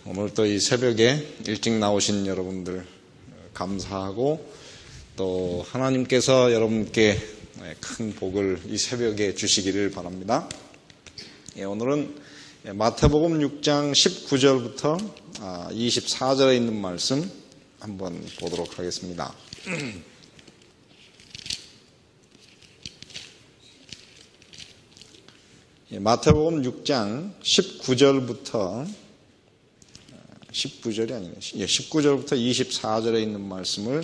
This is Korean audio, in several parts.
오늘 또 이 새벽에 일찍 나오신 여러분들 감사하고 또 하나님께서 여러분께 큰 복을 이 새벽에 주시기를 바랍니다. 오늘은 마태복음 6장 19절부터 24절에 있는 말씀 한번 보도록 하겠습니다. 마태복음 6장 19절부터 19절부터 24절에 있는 말씀을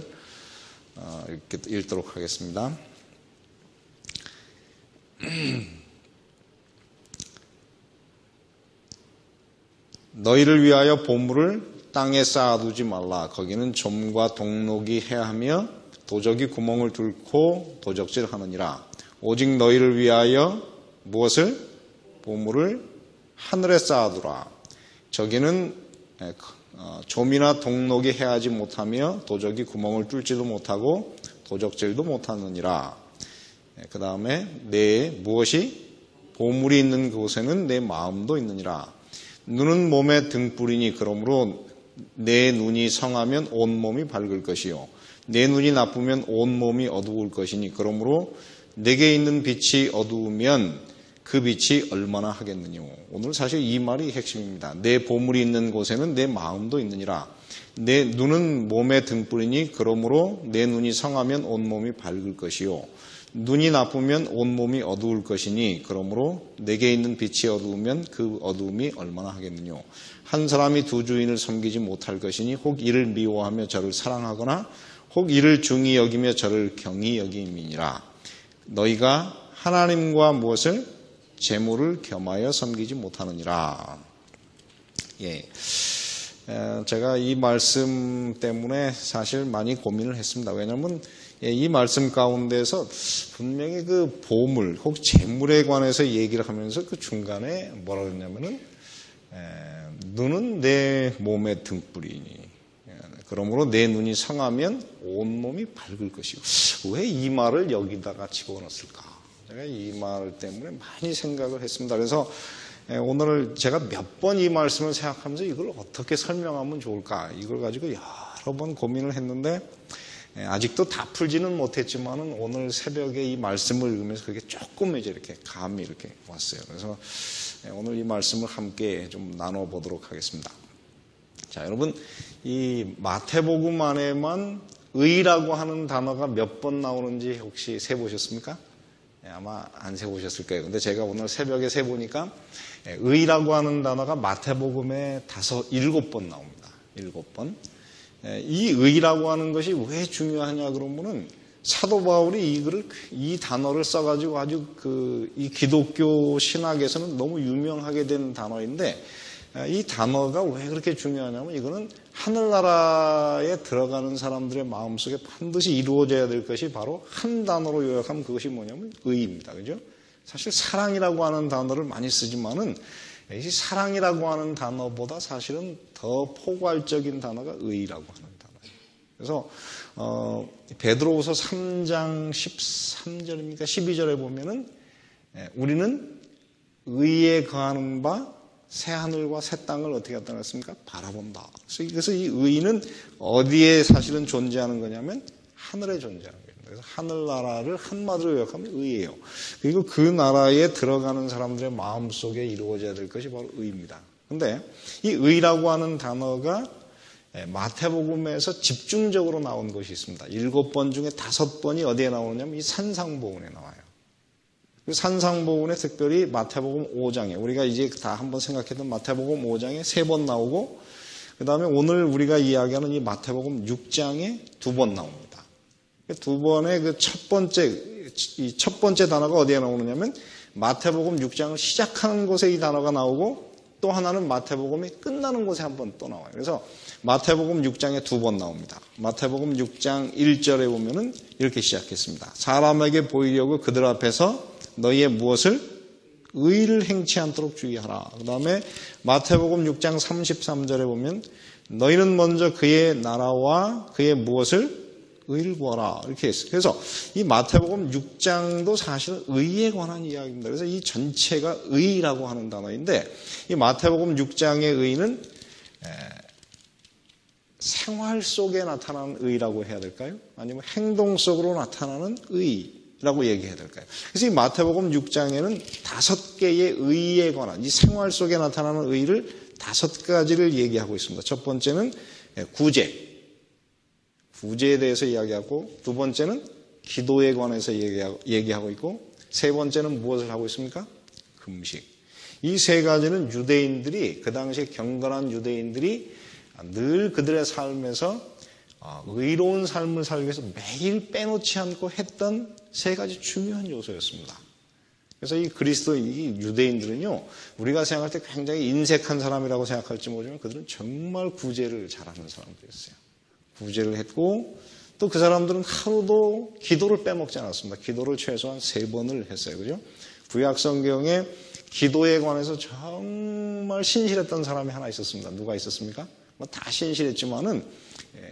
읽도록 하겠습니다. 너희를 위하여 보물을 땅에 쌓아두지 말라. 거기는 좀과 동록이 해하며 도적이 구멍을 뚫고 도적질하느니라. 오직 너희를 위하여 무엇을? 보물을 하늘에 쌓아두라. 저기는 좀이나 동록이 해하지 못하며 도적이 구멍을 뚫지도 못하고 도적질도 못하느니라. 그 다음에 내 무엇이? 보물이 있는 곳에는 내 마음도 있느니라. 눈은 몸의 등불이니 그러므로 내 눈이 성하면 온 몸이 밝을 것이요 내 눈이 나쁘면 온 몸이 어두울 것이니 그러므로 내게 있는 빛이 어두우면 그 빛이 얼마나 하겠느냐. 오늘 사실 이 말이 핵심입니다. 내 보물이 있는 곳에는 내 마음도 있느니라. 내 눈은 몸의 등불이니 그러므로 내 눈이 성하면 온 몸이 밝을 것이요 눈이 나쁘면 온 몸이 어두울 것이니 그러므로 내게 있는 빛이 어두우면 그 어두움이 얼마나 하겠느냐. 한 사람이 두 주인을 섬기지 못할 것이니 혹 이를 미워하며 저를 사랑하거나 혹 이를 중히 여기며 저를 경히 여김이니라. 너희가 하나님과 무엇을? 재물을 겸하여 섬기지 못하느니라. 제가 이 말씀 때문에 사실 많이 고민을 했습니다. 왜냐하면 이 말씀 가운데서 분명히 그 보물 혹 재물에 관해서 얘기를 하면서 그 중간에 뭐라 그랬냐면은 눈은 내 몸의 등불이니 그러므로 내 눈이 성하면 온 몸이 밝을 것이고 왜 이 말을 여기다가 집어넣었을까? 제가 이 말 때문에 많이 생각을 했습니다. 그래서 오늘 제가 몇 번 이 말씀을 생각하면서 이걸 어떻게 설명하면 좋을까 이걸 가지고 여러 번 고민을 했는데 아직도 다 풀지는 못했지만 오늘 새벽에 이 말씀을 읽으면서 그게 조금 이제 이렇게 감이 이렇게 왔어요. 그래서 오늘 이 말씀을 함께 좀 나눠보도록 하겠습니다. 자, 여러분 이 마태복음 안에만 의라고 하는 단어가 몇 번 나오는지 혹시 세보셨습니까? 아마 안 세보셨을 거예요. 근데 제가 오늘 새벽에 세보니까 의라고 하는 단어가 마태복음에 7번 나옵니다. 7번. 이 의라고 하는 것이 왜 중요하냐 그러면은 사도 바울이 이 단어를 써가지고 아주 이 기독교 신학에서는 너무 유명하게 된 단어인데 이 단어가 왜 그렇게 중요하냐면 이거는 하늘나라에 들어가는 사람들의 마음속에 반드시 이루어져야 될 것이 바로 한 단어로 요약하면 그것이 뭐냐면 의입니다. 그죠? 사실 사랑이라고 하는 단어를 많이 쓰지만은 이 사랑이라고 하는 단어보다 사실은 더 포괄적인 단어가 의라고 하는 단어예요. 그래서 베드로후서 3장 13절입니까? 12절에 보면은 우리는 의에 거하는 바 새 하늘과 새 땅을 어떻게 갖다 놨습니까? 바라본다. 그래서 이 의는 어디에 사실은 존재하는 거냐면 하늘에 존재하는 거예요. 그래서 하늘나라를 한마디로 요약하면 의예요. 그리고 그 나라에 들어가는 사람들의 마음속에 이루어져야 될 것이 바로 의입니다. 그런데 이 의라고 하는 단어가 마태복음에서 집중적으로 나온 것이 있습니다. 7번 중에 5번이 어디에 나오냐면 이 산상보훈에 나와요. 산상보훈에 특별히 마태복음 5장에 우리가 이제 다 한번 생각했던 마태복음 5장에 3번 나오고 그 다음에 오늘 우리가 이야기하는 이 마태복음 6장에 2번 나옵니다. 2번의 그 첫 번째 단어가 어디에 나오느냐면 마태복음 6장을 시작하는 곳에 이 단어가 나오고 또 하나는 마태복음이 끝나는 곳에 한 번 또 나와요. 그래서 마태복음 6장에 2번 나옵니다. 마태복음 6장 1절에 보면은 이렇게 시작했습니다. 사람에게 보이려고 그들 앞에서 너희의 무엇을? 의를 행치 않도록 주의하라. 그 다음에 마태복음 6장 33절에 보면 너희는 먼저 그의 나라와 그의 무엇을? 의를 구하라. 이렇게 했어요. 그래서 이 마태복음 6장도 사실은 의에 관한 이야기입니다. 그래서 이 전체가 의라고 하는 단어인데 이 마태복음 6장의 의는 생활 속에 나타나는 의라고 해야 될까요? 아니면 행동 속으로 나타나는 의라고 얘기해야 될까요? 그래서 이 마태복음 6장에는 5개의 의에 관한 이 생활 속에 나타나는 의를 5가지를 얘기하고 있습니다. 첫 번째는 구제에 대해서 이야기하고, 두 번째는 기도에 관해서 얘기하고 있고, 세 번째는 무엇을 하고 있습니까? 금식. 이 세 가지는 유대인들이, 그 당시에 경건한 유대인들이 늘 그들의 삶에서 의로운 삶을 살기 위해서 매일 빼놓지 않고 했던 세 가지 중요한 요소였습니다. 그래서 이 이 유대인들은요, 우리가 생각할 때 굉장히 인색한 사람이라고 생각할지 모르지만 그들은 정말 구제를 잘하는 사람들이었어요. 구제를 했고, 또 그 사람들은 하루도 기도를 빼먹지 않았습니다. 기도를 최소한 3번을 했어요. 그죠? 구약 성경에 기도에 관해서 정말 신실했던 사람이 하나 있었습니다. 누가 있었습니까? 다 신실했지만은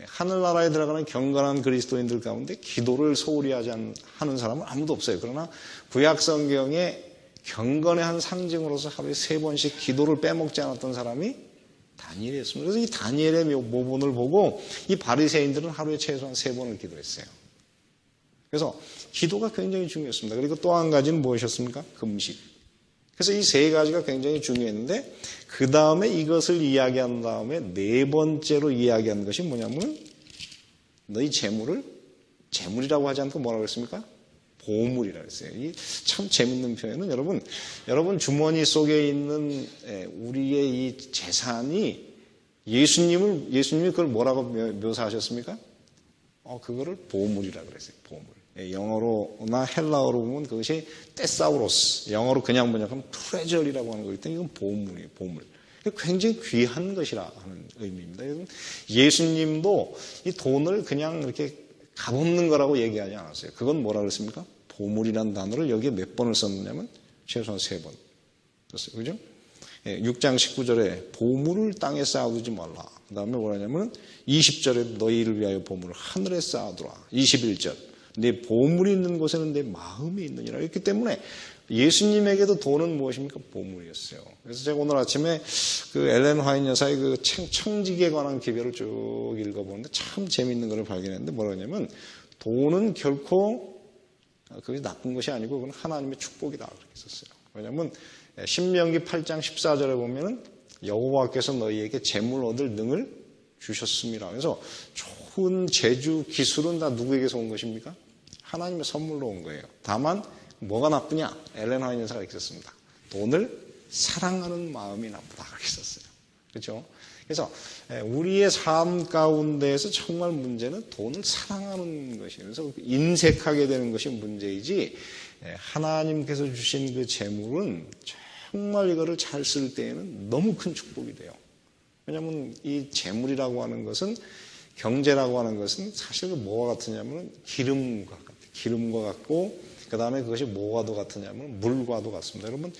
하늘나라에 들어가는 경건한 그리스도인들 가운데 기도를 소홀히 하는 사람은 아무도 없어요. 그러나 구약 성경에 경건의 한 상징으로서 하루에 3번씩 기도를 빼먹지 않았던 사람이 다니엘이었습니다. 그래서 이 다니엘의 모본을 보고 이 바리새인들은 하루에 최소한 3번을 기도했어요. 그래서 기도가 굉장히 중요했습니다. 그리고 또 한 가지는 무엇이었습니까? 금식. 그래서 이 3가지가 굉장히 중요했는데, 그 다음에 이것을 이야기한 다음에 4번째로 이야기한 것이 뭐냐면, 너희 재물이라고 하지 않고 뭐라고 했습니까? 보물이라고 했어요. 이 참 재밌는 표현은 여러분 주머니 속에 있는 우리의 이 재산이 예수님이 그걸 뭐라고 묘사하셨습니까? 그거를 보물이라고 그랬어요. 보물. 영어로나 헬라어로 보면 그것이 테사우로스, 영어로 그냥 뭐냐면 트레저리라고 하는 거기 때문에 이건 보물이에요. 보물. 굉장히 귀한 것이라 하는 의미입니다. 예수님도 이 돈을 그냥 이렇게 값없는 거라고 얘기하지 않았어요. 그건 뭐라 그랬습니까? 보물이라는 단어를 여기에 몇 번을 썼느냐면 최소한 3번 썼어요. 그죠? 6장 19절에 보물을 땅에 쌓아두지 말라. 그 다음에 뭐라냐면 20절에 너희를 위하여 보물을 하늘에 쌓아두라. 21절 내 보물이 있는 곳에는 내 마음이 있느니라. 이렇기 때문에 예수님에게도 돈은 무엇입니까? 보물이었어요. 그래서 제가 오늘 아침에 그 엘렌 화이트 여사의 그 청직에 관한 기별을 쭉 읽어보는데 참 재미있는 것을 발견했는데 뭐라냐면 돈은 결코 그게 나쁜 것이 아니고 그건 하나님의 축복이다 그렇게 썼어요. 왜냐하면 신명기 8장 14절에 보면은 여호와께서 너희에게 재물 얻을 능을 주셨습니다. 그래서 좋은 재주 기술은 다 누구에게서 온 것입니까? 하나님의 선물로 온 거예요. 다만 뭐가 나쁘냐? 엘렌 화이트 여사가 이렇게 썼습니다. 돈을 사랑하는 마음이 나쁘다 그렇게 썼어요. 그렇죠? 그래서 우리의 삶 가운데에서 정말 문제는 돈을 사랑하는 것이에요. 그래서 인색하게 되는 것이 문제이지 하나님께서 주신 그 재물은 정말 이거를 잘 쓸 때에는 너무 큰 축복이 돼요. 왜냐하면 이 재물이라고 하는 것은 경제라고 하는 것은 사실 뭐와 같으냐면 기름과 같고 그 다음에 그것이 뭐와도 같으냐면 물과도 같습니다. 여러분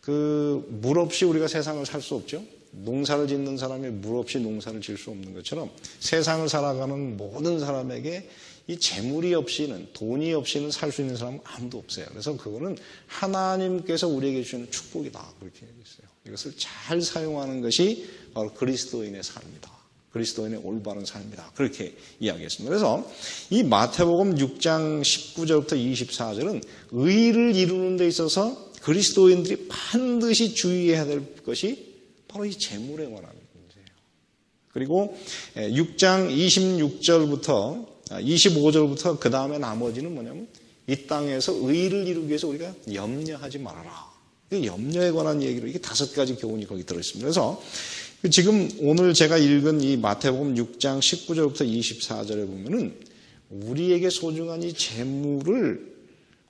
그 물 없이 우리가 세상을 살 수 없죠. 농사를 짓는 사람이 물 없이 농사를 지을 수 없는 것처럼 세상을 살아가는 모든 사람에게 이 재물이 없이는 돈이 없이는 살 수 있는 사람은 아무도 없어요. 그래서 그거는 하나님께서 우리에게 주시는 축복이다 그렇게 얘기했어요. 이것을 잘 사용하는 것이 바로 그리스도인의 삶이다. 그리스도인의 올바른 삶이다. 그렇게 이야기했습니다. 그래서 이 마태복음 6장 19절부터 24절은 의를 이루는 데 있어서 그리스도인들이 반드시 주의해야 될 것이 바로 이 재물에 관한 문제예요. 그리고 6장 26절부터 25절부터 그 다음에 나머지는 뭐냐면 이 땅에서 의를 이루기 위해서 우리가 염려하지 말아라. 염려에 관한 얘기로 이게 5가지 교훈이 거기 들어있습니다. 그래서 지금 오늘 제가 읽은 이 마태복음 6장 19절부터 24절에 보면은 우리에게 소중한 이 재물을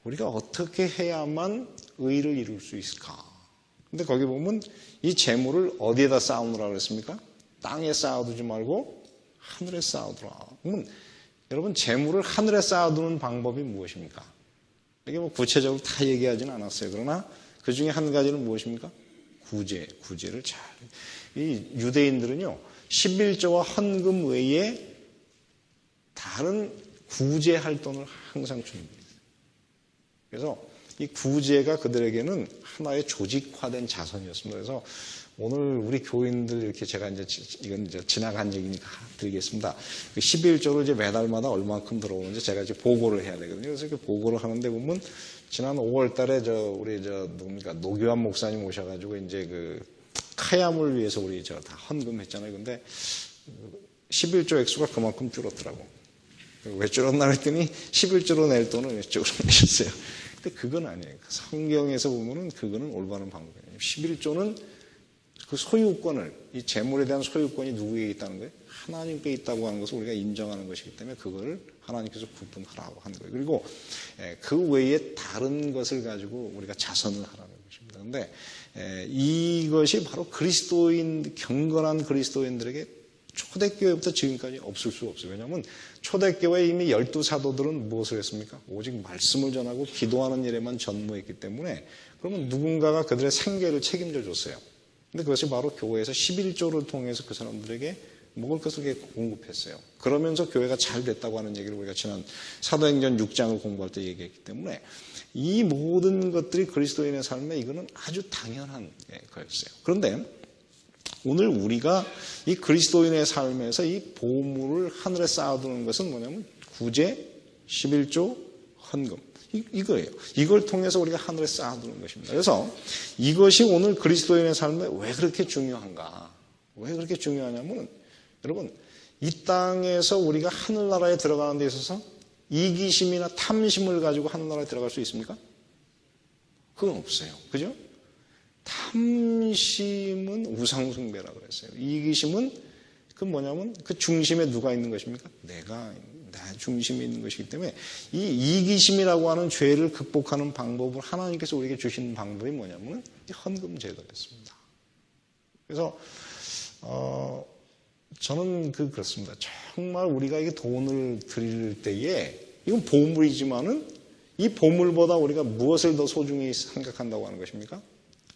우리가 어떻게 해야만 의를 이룰 수 있을까? 근데 거기 보면 이 재물을 어디에다 쌓으라고 그랬습니까? 땅에 쌓아두지 말고 하늘에 쌓아두라. 그러면 여러분 재물을 하늘에 쌓아두는 방법이 무엇입니까? 이게 뭐 구체적으로 다 얘기하지는 않았어요. 그러나 그 중에 한 가지는 무엇입니까? 구제를 잘. 이 유대인들은요 11조와 헌금 외에 다른 구제 활동을 항상 준비했어요. 그래서 이 구제가 그들에게는 하나의 조직화된 자선이었습니다. 그래서 오늘 우리 교인들 이렇게 제가 이건 이제 지나간 얘기니까 드리겠습니다. 11조로 이제 매달마다 얼마큼 들어오는지 제가 이제 보고를 해야 되거든요. 그래서 이렇게 보고를 하는데 보면 지난 5월 달에 우리 누굽니까? 노교환 목사님 오셔가지고 이제 그 카얌을 위해서 우리 다 헌금했잖아요. 근데 11조 액수가 그만큼 줄었더라고. 왜 줄었나 했더니 11조로 낼 돈을 이쪽으로 내셨어요. 근데 그건 아니에요. 성경에서 보면은 그거는 올바른 방법이에요. 11조는 그 소유권을, 이 재물에 대한 소유권이 누구에게 있다는 거예요? 하나님께 있다고 하는 것을 우리가 인정하는 것이기 때문에 그거를 하나님께서 구분하라고 하는 거예요. 그리고 그 외에 다른 것을 가지고 우리가 자선을 하라는 것입니다. 그런데 이것이 바로 경건한 그리스도인들에게 초대교회부터 지금까지 없을 수 없어요. 왜냐하면 초대교회 이미 12사도들은 무엇을 했습니까? 오직 말씀을 전하고 기도하는 일에만 전무했기 때문에 그러면 누군가가 그들의 생계를 책임져 줬어요. 근데 그것이 바로 교회에서 11조를 통해서 그 사람들에게 먹을 것을 공급했어요. 그러면서 교회가 잘 됐다고 하는 얘기를 우리가 지난 사도행전 6장을 공부할 때 얘기했기 때문에 이 모든 것들이 그리스도인의 삶에 이거는 아주 당연한 거였어요. 그런데 오늘 우리가 이 그리스도인의 삶에서 이 보물을 하늘에 쌓아두는 것은 뭐냐면 구제, 11조, 헌금. 이거예요. 이걸 통해서 우리가 하늘에 쌓아두는 것입니다. 그래서 이것이 오늘 그리스도인의 삶에 왜 그렇게 중요한가? 왜 그렇게 중요하냐면 여러분 이 땅에서 우리가 하늘나라에 들어가는 데 있어서 이기심이나 탐심을 가지고 하늘나라에 들어갈 수 있습니까? 그건 없어요. 그죠? 탐심은 우상숭배라고 그랬어요. 이기심은 그 뭐냐면 그 중심에 누가 있는 것입니까? 내가 중심에 있는 것이기 때문에 이 이기심이라고 하는 죄를 극복하는 방법을 하나님께서 우리에게 주신 방법이 뭐냐면 헌금 제도였습니다. 그래서 저는 그렇습니다. 정말 우리가 이게 돈을 드릴 때에 이건 보물이지만은 이 보물보다 우리가 무엇을 더 소중히 생각한다고 하는 것입니까?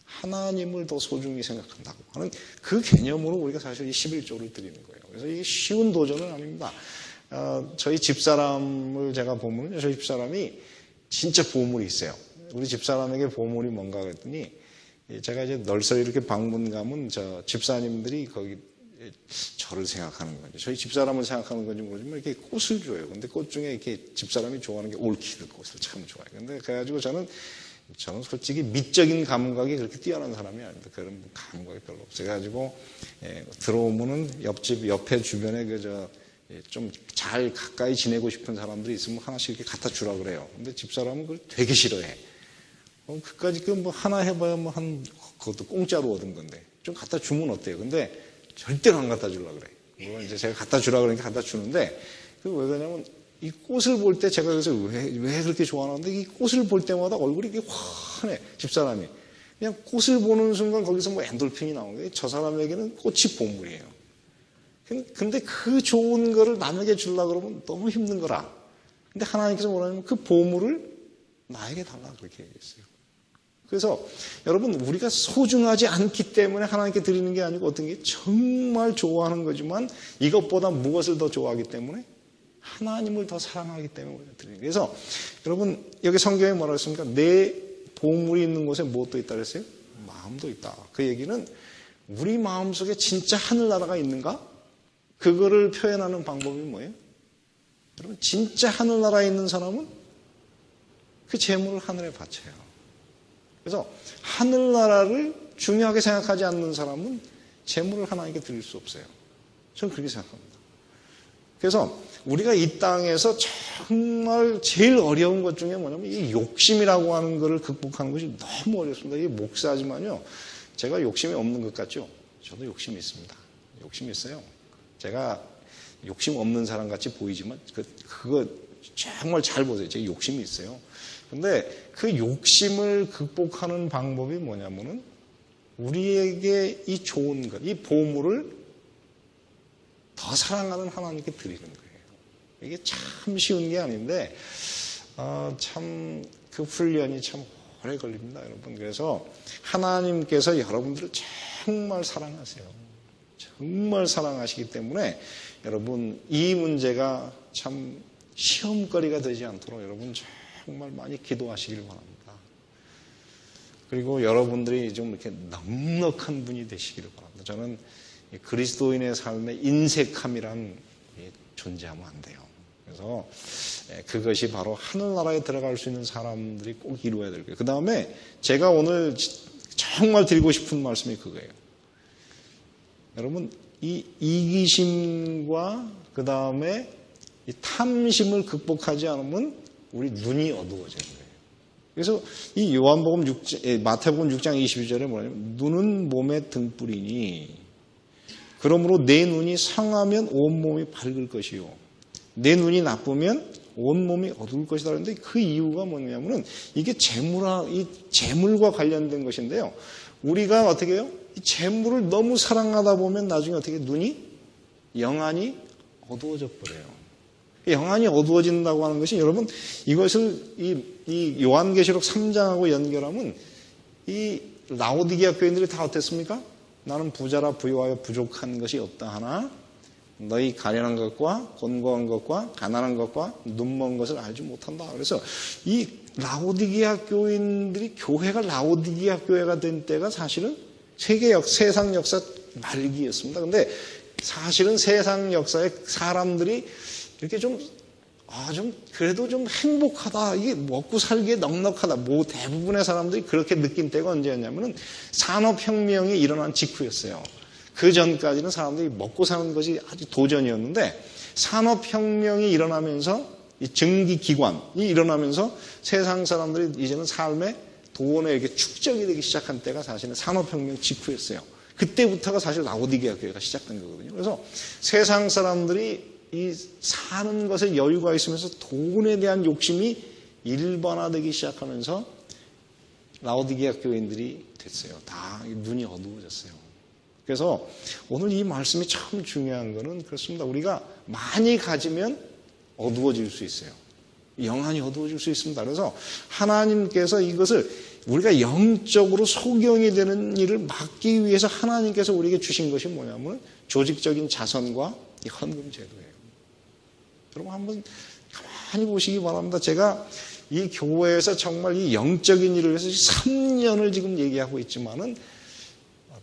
하나님을 더 소중히 생각한다고 하는 그 개념으로 우리가 사실 이 11조를 드리는 거예요. 그래서 이게 쉬운 도전은 아닙니다. 저희 집사람을 제가 보면 저희 집사람이 진짜 보물이 있어요. 우리 집사람에게 보물이 뭔가 그랬더니 제가 이제 널서 이렇게 방문 가면 저 집사님들이 거기 저를 생각하는 거죠. 저희 집사람을 생각하는 건지 모르지만 이렇게 꽃을 줘요. 근데 꽃 중에 이렇게 집사람이 좋아하는 게 올키드 꽃을 참 좋아해요. 근데 그래가지고 저는 솔직히 미적인 감각이 그렇게 뛰어난 사람이 아닙니다. 그런 감각이 별로 없어요. 그래가지고 들어오면은 옆에 주변에 좀 잘 가까이 지내고 싶은 사람들이 있으면 하나씩 이렇게 갖다 주라 그래요. 근데 집사람은 그걸 되게 싫어해. 그까짓 뭐 하나 해봐야 뭐 그것도 공짜로 얻은 건데 좀 갖다 주면 어때요? 근데 절대로 안 갖다 주려고 그래. 물론 이제 제가 갖다 주라 그러니까 갖다 주는데 왜 그러냐면 이 꽃을 볼 때 제가 그래서 왜 그렇게 좋아하는데 이 꽃을 볼 때마다 얼굴이 이렇게 환해. 집사람이. 그냥 꽃을 보는 순간 거기서 뭐 엔돌핀이 나오는 거예요. 저 사람에게는 꽃이 보물이에요. 근데 그 좋은 거를 남에게 주려고 그러면 너무 힘든 거라. 근데 하나님께서 뭐라냐면 그 보물을 나에게 달라고 그렇게 얘기했어요. 그래서 여러분 우리가 소중하지 않기 때문에 하나님께 드리는 게 아니고 어떤 게 정말 좋아하는 거지만 이것보다 무엇을 더 좋아하기 때문에 하나님을 더 사랑하기 때문에 우리가 드리는 거예요. 그래서 여러분 여기 성경에 뭐라고 했습니까? 내 보물이 있는 곳에 무엇도 있다 그랬어요? 마음도 있다. 그 얘기는 우리 마음속에 진짜 하늘나라가 있는가? 그거를 표현하는 방법이 뭐예요? 여러분 진짜 하늘나라에 있는 사람은 그 재물을 하늘에 바쳐요. 그래서 하늘나라를 중요하게 생각하지 않는 사람은 재물을 하나님께 드릴 수 없어요. 저는 그렇게 생각합니다. 그래서 우리가 이 땅에서 정말 제일 어려운 것 중에 뭐냐면 이 욕심이라고 하는 것을 극복하는 것이 너무 어렵습니다. 이게 목사지만요. 제가 욕심이 없는 것 같죠? 저도 욕심이 있습니다. 욕심이 있어요. 제가 욕심 없는 사람 같이 보이지만 그거 정말 잘 보세요. 제가 욕심이 있어요. 근데 그 욕심을 극복하는 방법이 뭐냐면은 우리에게 이 좋은 것, 이 보물을 더 사랑하는 하나님께 드리는 거예요. 이게 참 쉬운 게 아닌데 참 그 훈련이 참 오래 걸립니다, 여러분. 그래서 하나님께서 여러분들을 정말 사랑하세요. 정말 사랑하시기 때문에 여러분 이 문제가 참 시험거리가 되지 않도록 여러분 정말 많이 기도하시길 바랍니다. 그리고 여러분들이 좀 이렇게 넉넉한 분이 되시기를 바랍니다. 저는 그리스도인의 삶의 인색함이란 존재하면 안 돼요. 그래서 그것이 바로 하늘나라에 들어갈 수 있는 사람들이 꼭 이루어야 될 거예요. 그 다음에 제가 오늘 정말 드리고 싶은 말씀이 그거예요. 여러분, 이 이기심과 그 다음에 이 탐심을 극복하지 않으면 우리 눈이 어두워지는 거예요. 그래서 이 요한복음 마태복음 6장 22절에 뭐냐면 눈은 몸의 등불이니 그러므로 내 눈이 상하면 온몸이 밝을 것이요 내 눈이 나쁘면 온몸이 어두울 것이다. 그런데 그 이유가 뭐냐면은 이게 재물과 관련된 것인데요. 우리가 어떻게 해요? 이 재물을 너무 사랑하다 보면 나중에 어떻게 눈이 영안이 어두워져 버려요. 영안이 어두워진다고 하는 것이 여러분 이것을 이 요한계시록 3장하고 연결하면 이 라오디게아 교인들이 다 어땠습니까? 나는 부자라 부유하여 부족한 것이 없다 하나 너희 가련한 것과 곤고한 것과 가난한 것과 눈먼 것을 알지 못한다. 그래서 이 라오디게아 교인들이 교회가 라오디게아 교회가 된 때가 사실은 세상 역사 말기였습니다. 근데 사실은 세상 역사에 사람들이 이렇게 그래도 좀 행복하다. 이게 먹고 살기에 넉넉하다. 대부분의 사람들이 그렇게 느낀 때가 언제였냐면은 산업혁명이 일어난 직후였어요. 그 전까지는 사람들이 먹고 사는 것이 아주 도전이었는데 산업혁명이 일어나면서 이 증기기관이 일어나면서 세상 사람들이 이제는 삶의 돈에 이렇게 축적이 되기 시작한 때가 사실은 산업혁명 직후였어요. 그때부터가 사실 라오디게아 교회가 시작된 거거든요. 그래서 세상 사람들이 이 사는 것에 여유가 있으면서 돈에 대한 욕심이 일반화되기 시작하면서 라오디게아 교인들이 됐어요. 다 눈이 어두워졌어요. 그래서 오늘 이 말씀이 참 중요한 거는 그렇습니다. 우리가 많이 가지면 어두워질 수 있어요. 영안이 어두워질 수 있습니다. 그래서 하나님께서 이것을 우리가 영적으로 소경이 되는 일을 막기 위해서 하나님께서 우리에게 주신 것이 뭐냐면 조직적인 자선과 이 헌금 제도예요. 여러분 한번 가만히 보시기 바랍니다. 제가 이 교회에서 정말 이 영적인 일을 위해서 3년을 지금 얘기하고 있지만은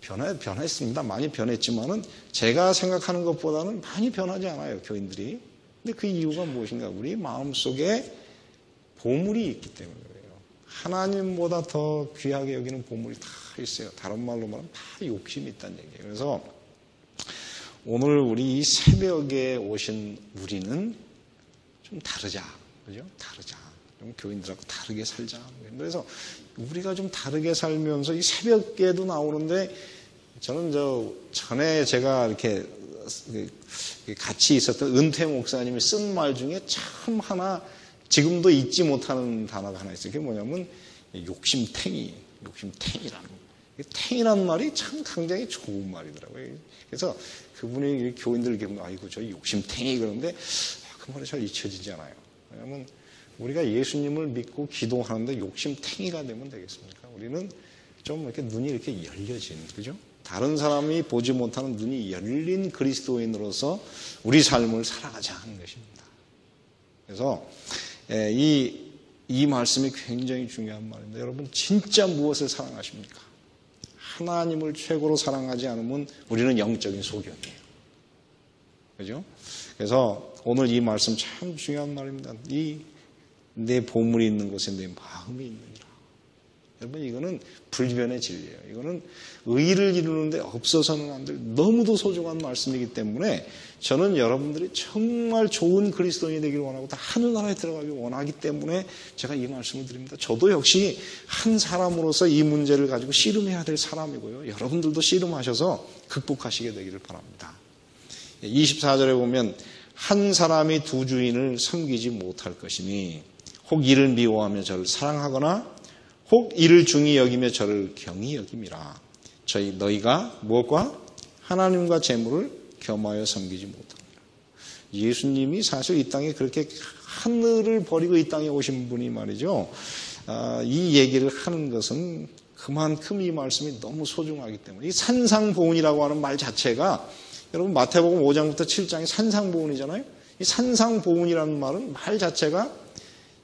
변했습니다. 많이 변했지만은 제가 생각하는 것보다는 많이 변하지 않아요, 교인들이. 근데 그 이유가 무엇인가? 우리 마음속에 보물이 있기 때문에 그래요. 하나님보다 더 귀하게 여기는 보물이 다 있어요. 다른 말로 말하면 다 욕심이 있다는 얘기예요. 그래서 오늘 우리 이 새벽에 오신 우리는 좀 다르자. 그죠? 다르자. 좀 교인들하고 다르게 살자. 그래서 우리가 좀 다르게 살면서 이 새벽에도 나오는데 저는 전에 제가 이렇게 같이 있었던 은퇴 목사님이 쓴 말 중에 참 하나 지금도 잊지 못하는 단어가 하나 있어요. 그게 뭐냐면 욕심탱이라는 탱이라는 말이 참 굉장히 좋은 말이더라고요. 그래서 그분이 교인들을 보면 아이고 저 욕심탱이 그러는데 그 말이 잘 잊혀지지 않아요. 왜냐하면 우리가 예수님을 믿고 기도하는데 욕심탱이가 되면 되겠습니까? 우리는 좀 이렇게 눈이 이렇게 열려진, 그죠? 다른 사람이 보지 못하는 눈이 열린 그리스도인으로서 우리 삶을 살아가자 하는 것입니다. 그래서 이 말씀이 굉장히 중요한 말입니다. 여러분 진짜 무엇을 사랑하십니까? 하나님을 최고로 사랑하지 않으면 우리는 영적인 소경이에요. 그죠? 그래서 오늘 이 말씀 참 중요한 말입니다. 내 보물이 있는 곳에 내 마음이 있느니라. 여러분 이거는 불변의 진리예요. 이거는 의를 이루는데 없어서는 안 될 너무도 소중한 말씀이기 때문에 저는 여러분들이 정말 좋은 그리스도인이 되기를 원하고 다 하늘나라에 들어가길 원하기 때문에 제가 이 말씀을 드립니다. 저도 역시 한 사람으로서 이 문제를 가지고 씨름해야 될 사람이고요. 여러분들도 씨름하셔서 극복하시게 되기를 바랍니다. 24절에 보면 한 사람이 두 주인을 섬기지 못할 것이니 혹 이를 미워하며 저를 사랑하거나 혹 이를 중히 여기며 저를 경히 여김이라. 너희가 무엇과 하나님과 재물을 겸하여 섬기지 못합니다. 예수님이 사실 이 땅에 그렇게 하늘을 버리고 이 땅에 오신 분이 말이죠. 이 얘기를 하는 것은 그만큼 이 말씀이 너무 소중하기 때문에 이 산상보훈이라고 하는 말 자체가 여러분 마태복음 5장부터 7장이 산상보훈이잖아요. 이 산상보훈이라는 말은 말 자체가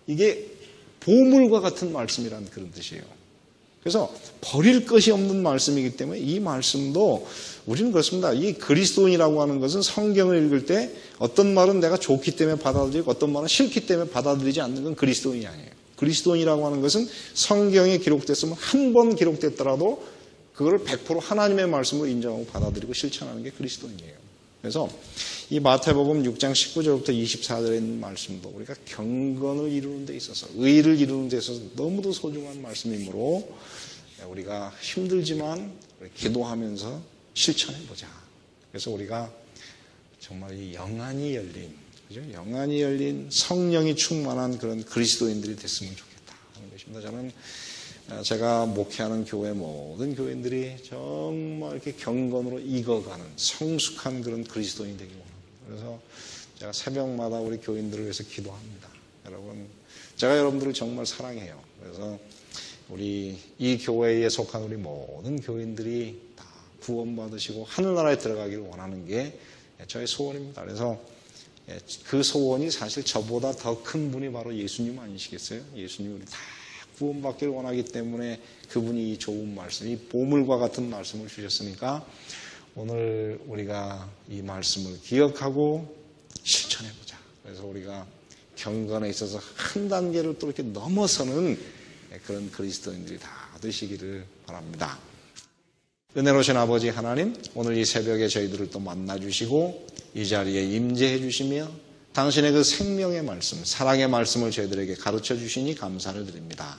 이게 보물과 같은 말씀이라는 그런 뜻이에요. 그래서 버릴 것이 없는 말씀이기 때문에 이 말씀도 우리는 그렇습니다. 이 그리스도인이라고 하는 것은 성경을 읽을 때 어떤 말은 내가 좋기 때문에 받아들이고 어떤 말은 싫기 때문에 받아들이지 않는 건 그리스도인이 아니에요. 그리스도인이라고 하는 것은 성경에 기록됐으면 한 번 기록됐더라도 그걸 100% 하나님의 말씀으로 인정하고 받아들이고 실천하는 게 그리스도인이에요. 그래서 이 마태복음 6장 19절부터 24절에 있는 말씀도 우리가 경건을 이루는 데 있어서 의를 이루는 데 있어서 너무도 소중한 말씀이므로 우리가 힘들지만 기도하면서 실천해보자. 그래서 우리가 정말 이 영안이 열린, 그죠? 영안이 열린 성령이 충만한 그런 그리스도인들이 됐으면 좋겠다 하는 것입니다. 저는 제가 목회하는 교회 모든 교인들이 정말 이렇게 경건으로 익어가는 성숙한 그런 그리스도인이 되기 원합니다. 그래서 제가 새벽마다 우리 교인들을 위해서 기도합니다. 여러분, 제가 여러분들을 정말 사랑해요. 그래서 우리 이 교회에 속한 우리 모든 교인들이 다 구원받으시고 하늘나라에 들어가기를 원하는 게 저의 소원입니다. 그래서 그 소원이 사실 저보다 더 큰 분이 바로 예수님 아니시겠어요? 예수님이 우리 다 구원받기를 원하기 때문에 그분이 이 좋은 말씀, 이 보물과 같은 말씀을 주셨으니까 오늘 우리가 이 말씀을 기억하고 실천해보자. 그래서 우리가 경건에 있어서 한 단계를 또 이렇게 넘어서는 그런 그리스도인들이 다 되시기를 바랍니다. 은혜로우신 아버지 하나님, 오늘 이 새벽에 저희들을 또 만나주시고 이 자리에 임재해 주시며 당신의 그 생명의 말씀, 사랑의 말씀을 저희들에게 가르쳐 주시니 감사를 드립니다.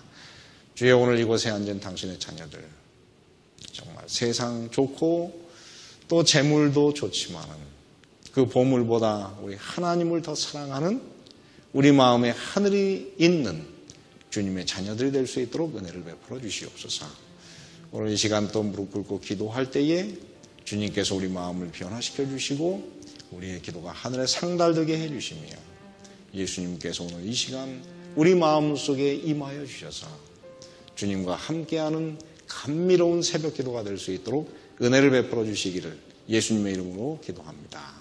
주여, 오늘 이곳에 앉은 당신의 자녀들, 정말 세상 좋고 또 재물도 좋지만은 그 보물보다 우리 하나님을 더 사랑하는 우리 마음에 하늘이 있는 주님의 자녀들이 될 수 있도록 은혜를 베풀어 주시옵소서. 오늘 이 시간 또 무릎 꿇고 기도할 때에 주님께서 우리 마음을 변화시켜 주시고 우리의 기도가 하늘에 상달되게 해주시며 예수님께서 오늘 이 시간 우리 마음속에 임하여 주셔서 주님과 함께하는 감미로운 새벽 기도가 될 수 있도록 은혜를 베풀어 주시기를 예수님의 이름으로 기도합니다.